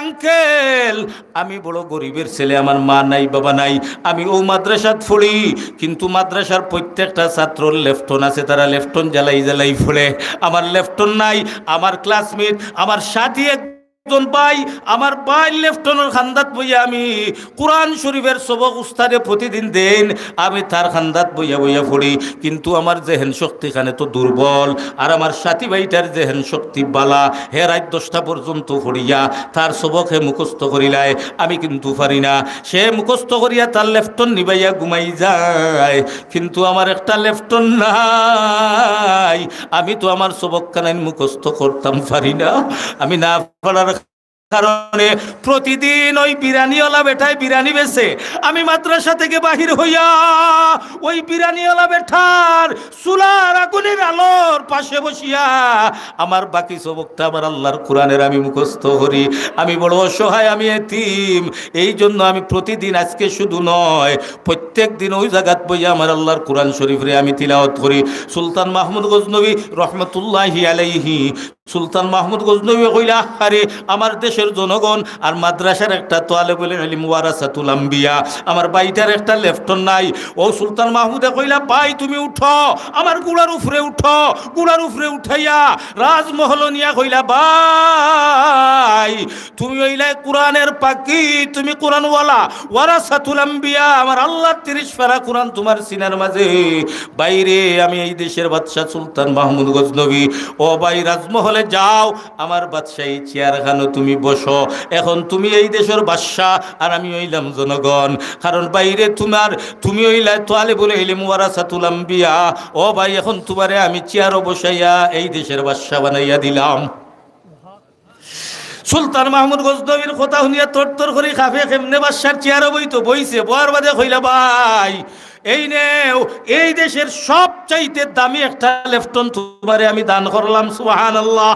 S1: আঙ্কেল, আমি বড় গরিবের ছেলে, আমার মা নাই বাবা নাই, আমি ও মাদ্রাসাত পড়ি, কিন্তু মাদ্রাসার প্রত্যেকটা ছাত্রর লেফটন আছে, তারা লেফটন জ্বালাই ফোড়ে, আমার লেফটন নাই। আমার ক্লাসমেট, আমার সাথী একজন ভাই, আমার ভাই লেফটনের খান্দাত বইয়া আমি কোরআন শরীফের সবক উস্তাদে প্রতিদিন দেন, আমি তার খান্দাত বইয়া পড়ি, কিন্তু আমার জেহেন শক্তি খানে তো দুর্বল, আর আমার সাথী ভাইটার জেহেন শক্তি বালা, হে রাত 10টা পর্যন্ত পড়িয়া তার সবক হে মুখস্থ করিলায়, আমি কিন্তু পারি না। সে মুখস্থ করিয়া তার লেফটন নিবাইয়া ঘুমাই যায়, কিন্তু আমার একটা লেফটন নাই, আমি তো আমার সবক খানায় মুখস্থ করতাম পারি না। আমি না পারার কারণে প্রতিদিন ওই বিরিয়ানিওয়ালা বেটায় বিরিয়ানি বেচে, আমি মাদ্রাসা থেকে বাহির হইয়া ওই বিরিয়ানিওয়ালা বেটার চুলার আগুনের আলোর পাশে বসিয়া আমার বাকি সবকটা আমার আল্লাহর কোরআনের আমি মুখস্থ করি। আমি বড় অসহায়, আমি এতিম, এই জন্য আমি প্রতিদিন, আজকে শুধু নয় প্রত্যেক দিন ওই জায়গাত বইয়া আমার আল্লাহর কোরআন শরীফরে আমি তিলাওয়াত করি। সুলতান মাহমুদ গজনবী রহমতুল্লাহি আলাইহি, সুলতান মাহমুদ গজনবী কইলা, আরে আমার দেশের জনগণ আর মাদ্রাসার একটা তালেবুল ইলম ওয়ারাসাতুল আম্বিয়া, আমার বাইটার একটা লেফটন নাই। ও সুলতান মাহমুদে কইলা, ভাই তুমি উঠো, আমার গুড়ার উপরে উঠো, গুড়ার উপরে উঠাইয়া রাজমহল নিয়া কইলা, ভাই তুমি হইলা কোরআনের পাখি, তুমি কোরআনওয়ালা, ওয়ারাসাতুল আম্বিয়া, আমার আল্লাহ 30 পারা কোরআন তোমার সিনার মাঝে। বাইরে আমি এই দেশের বাদশাহ সুলতান মাহমুদ গজনবী, ও ভাই রাজমহল যাও, আমার বাদশাহী চেয়ারখানো তুমি বসো, এখন তুমি এই দেশের বাদশাহ আর আমি হইলাম জনগণ। কারণ বাইরে তুমি হইলা তালেবুল ইলম ওয়ারাসাতুল আম্বিয়া, ও ভাই এখন তোমারে আমি চেয়ারও বসাইয়া এই দেশের বাদশাহ বানাইয়া দিলাম। সুলতান মাহমুদ গজনবীর কথা শুনিয়া তরতর করে খাফে কেমনে বাদশার চেয়ারও বইতো, বইছে, বয়ার বাদে কইলা, ভাই এই নেও, এই দেশের সবচাইতে দামি একটা লেফটন তোমারে আমি দান করলাম। সুবহানাল্লাহ।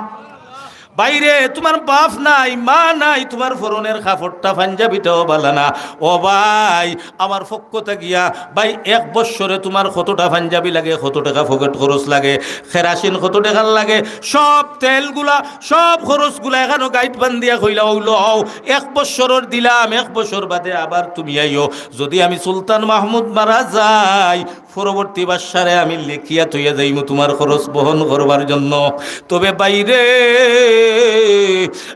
S1: বাইরে তোমার বাপ নাই, মা নাই, তোমার ফরনের কাপড়টা পাঞ্জাবিটাও বালা না, ও ভাই আমার পক্ষতে গিয়া, ভাই 1 বছরে তোমার কতটা পাঞ্জাবি লাগে, কত টাকা পকেট খরচ লাগে, কেরাসিন কত টাকার লাগে, সব তেলগুলা সব খরচগুলা এখানে গাইড বান্ধিয়া কইলা, ওইলো 1 বছরের দিলাম, 1 বছর বাদে আবার তুমি আইও। যদি আমি সুলতান মাহমুদ মারা যাই, পরবর্তী বাদশারে আমি লেখিয়া থইয়া যাইমু তোমার খরচ বহন করবার জন্য। তবে বাইরে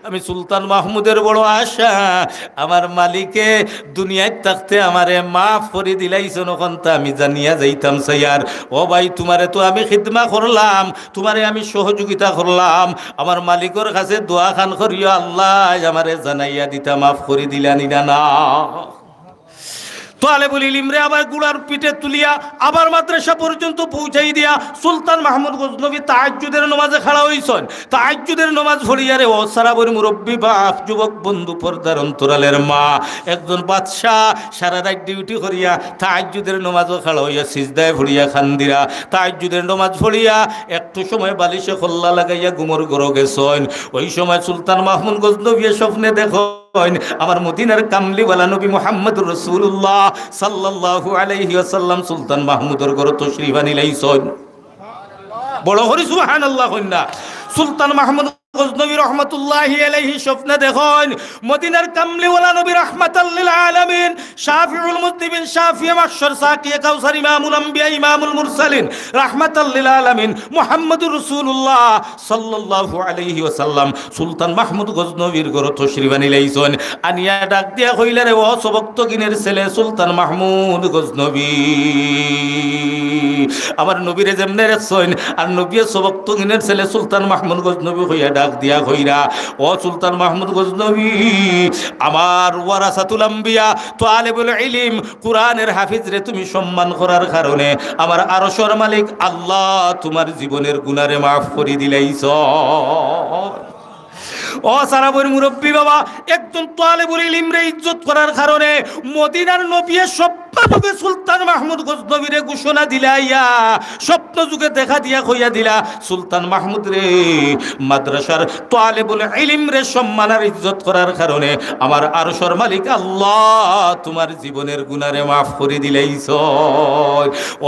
S1: আমি সুলতান মাহমুদের বড় আশা, আমার মালিকে দুনিয়ায় থাকতে আমারে মাফ করে দিলাইছ, নখন তা আমি জানিয়া যাইতাম সাইয়ার। ও ভাই তোমারে তো আমি খিদমা করলাম, তোমারে আমি সহযোগিতা করলাম, আমার মালিকের কাছে দোয়া খান করিও, আল্লাহ আমারে জানাইয়া দিতা, মাফ করে দিলানি না। তালেবুল ইলমরে আবার গুড়ার পিঠে তুলিয়া আবার মাদ্রাসা পর্যন্ত পৌঁছাই দিয়া সুলতান মাহমুদ গজনবী তাহাজ্জুদের নামাজে খাড়া হইছেন। তাহাজ্জুদের নামাজ ভরিয়ারে ও সারাবর মুরব্বী বাপ, যুবক বন্ধু, পর্দার অন্তরালের মা, একজন বাদশাহ সারা রাত ডিউটি করিয়া তাহাজ্জুদের নামাজও খাড়া হইয়া সিজদায় ভরিয়া খান্দিরা তাহাজ্জুদের নামাজ ভরিয়া একটু সময় বালিশে খল্লা লাগাইয়া গুমর গড় গেছেন। ওই সময় সুলতান মাহমুদ গজনবী স্বপ্নে দেখো আমার মদিনার কামলিওয়ালা নবী মুহাম্মদুর রাসূলুল্লাহ সাল্লাল্লাহু আলাইহি ওয়াসাল্লাম সুলতান মাহমুদের ঘর তশরিফ আনিলাইছেন। বড় হরি সুবহানাল্লাহ কইনা। সুলতান মাহমুদ গজনবী রহমতুল্লাহি আলাইহি স্বপ্নে দেখেন মদিনার কামলিওয়ালা নবী রাহমাতাল লিল আলামিন, শাফিউল মুজনিবিন, শাফিয়ে মাহশর, সাকিয়ে কাউসার, ইমামুল আম্বিয়া, ইমামুল মুরসালিন, রাহমাতাল লিল আলামিন মুহাম্মদুর রাসূলুল্লাহ সাল্লাল্লাহু আলাইহি ওয়াসাল্লাম সুলতান মাহমুদ গজনবীর ঘর তশরিফ আনিলাইছেন। আনিয়া ডাক দিয়া কইলে, রে ও সবক্তগিনের ছেলে সুলতান মাহমুদ গজনবী, আমার নবীরে যেমনে রাখছেন আর নবী সবক্তগিনের ছেলে সুলতান মাহমুদ গজনবী হইয়া ডাক দিয়া কইরা, ও সুলতান মাহমুদ গজনবী, আমার ওয়ারাসাতুল আম্বিয়া তালেবুল ইলম কোরআনের হাফিজ রে তুমি সম্মান করার কারণে আমার আরশের মালিক আল্লাহ তোমার জীবনের গুনারে মাফ করে দিলাইছ। ও সারাবর মুরব্বী বাবা, একজন তালেবুল ইলম রে ইজ্জত করার কারণে মদিনার নবী সব স্বপ্ন যুগে সুলতান মাহমুদ গজনবীরে ঘোষণা দিলাইয়া, স্বপ্ন যুগে দেখা দিয়া কইয়া দিলা, সুলতান মাহমুদ রে মাদ্রাসার তালেবুল ইলম রে সম্মান আর ইজ্জত করার কারণে আমার আরশের মালিক আল্লাহ তোমার জীবনের গুনারে মাফ করে দিলাইছ।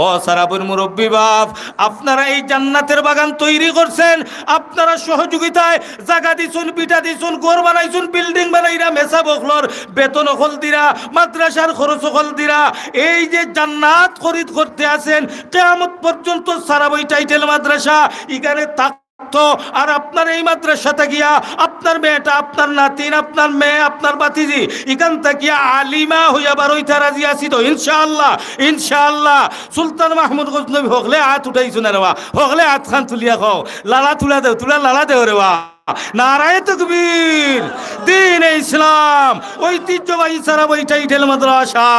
S1: ও সারাবুর মুরব্বী বাপ, আপনারা এই জান্নাতের বাগান তৈরি করছেন, আপনারা সহযোগিতায় জায়গা দিছুন, পিঠা দিছুন, ঘর বানাইছুন, বিল্ডিং বানাইরা, মেসা বখলর বেতন হল দিরা, মাদ্রাসার খরচ হল দিরা। এই যে জান্নাত খরিদ করতে আছেন, কিয়ামত পর্যন্ত সারাবই টাইটেল মাদ্রাসা এখানে তো, আর আপনার এই মাদ্রাসাতে গিয়া আপনার মেয়েটা, আপনার নাতিন, আপনার মেয়ে, আপনার বাতিজি এখান থেকে আলিমা হইয়া বারইতা রাজি আছি তো ইনশাআল্লাহ। ইনশাআল্লাহ সুলতান মাহমুদ গজনবী হকলে হাত উঠাইছো না রেবা, হকলে হাত খান তুলিয়া খাও, লালা তুলা দেও, তুলা লালা দেও রেবা। নারায়ে তাকবীর, দ্বীন ইসলাম, ঐতিহ্যবাহী সারাবই টাইটেল মাদ্রাসা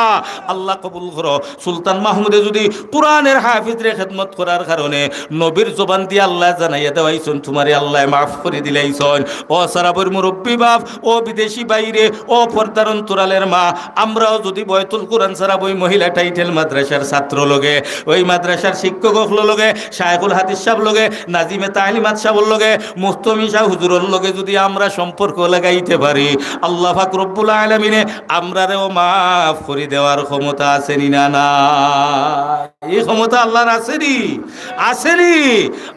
S1: আল্লাহ কবুল করো। সুলতান মাহমুদে যদি কোরআনের হাফিজরে খেদমত করার কারণে নবীর জবান দিয়ে আল্লাহ জানাইয়া দেওয়াইছেন, তোমারে আল্লাহ মাফ করে দিলাইছেন। ও সারাবর মুরব্বী বাপ, ও বিদেশি বাইরে, ও পর্দার অন্তরালের মা, আমরাও যদি বয়তুল কোরআন সারাবই মহিলা টাইটেল মাদ্রাসার ছাত্র লগে, ওই মাদ্রাসার শিক্ষক লগে, শায়খুল হাদিস সাহেব লগে, নাজিমে তালিমাত সাহেবর লগে, মুস্তমি সাহেব হুজুরের লগে যদি আমরা সম্পর্ক লাগাইতে পারি, আল্লাহ পাক রব্বুল আলামিনে আমরারেও মাফ করে দেওয়ার ক্ষমতা আছেনি না? না, এই ক্ষমতা আল্লাহর আছেনি, আছেনি।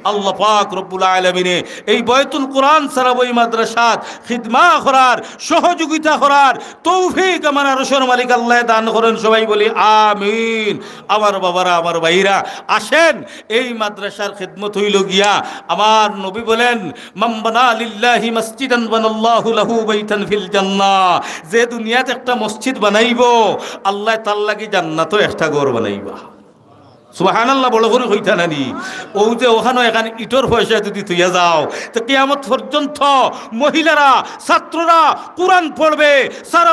S1: আল্লাহ পাক রব্বুল আলামিনে এই বয়তুল কোরআন সারাবই মাদ্রাসাত খিদমা করার, সহযোগিতা করার তৌফিক আমার আরশের মালিক আল্লাহ দান করেন। সবাই বলি আমিন। আমার বাবারা, আমার ভাইরা, আসেন এই মাদ্রাসার খিদমত হইল গিয়া। আমার নবী বলেন, মান বানা লিল্লাহি মসজিদান বানাল্লাহু লাহু বাইতান ফিল জান্নাহ। যে দুনিয়াতে একটা মসজিদ বানাইব, আল্লাহ তার লাগি জান্নাতও একটা ঘর বানাইবা। সুবহানাল্লাহ, বড় করে কইতা নানি। ও যে ওখানে এখানে ইটর পয়সা যদি তুইয়া যাও, তো কিয়ামত পর্যন্ত মহিলারা, ছাত্ররা কোরআন পড়বে, সারা